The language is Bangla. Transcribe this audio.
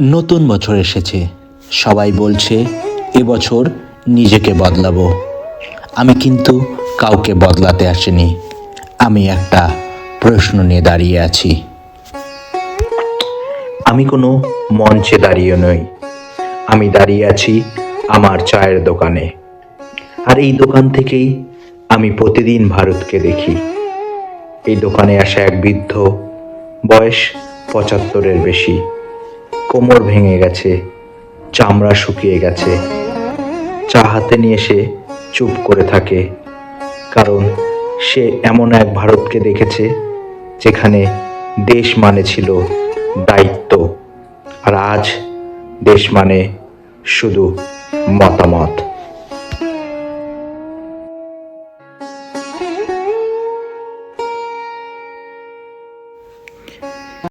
নতুন বছর এসেছে। সবাই বলছে এবছর নিজেকে বদলাবো। আমি কিন্তু কাউকে বদলাতে আসিনি। আমি একটা প্রশ্ন নিয়ে দাঁড়িয়ে আছি। আমি কোনো মঞ্চে দাঁড়িয়ে নই। আমি দাঁড়িয়ে আছি আমার চায়ের দোকানে। আর এই দোকান থেকেই আমি প্রতিদিন ভারতকে দেখি। এই দোকানে আসা এক বৃদ্ধ, বয়স ৭৫-এর বেশি। কোমর ভেঙে গেছে, চামড়া শুকিয়ে গেছে। চা হাতে নিয়ে সে চুপ করে থাকে, কারণ সে এমন এক ভারতকে দেখেছে যেখানে দেশ মানে ছিল দায়িত্ব, আর আজ দেশ মানে শুধু মতামত।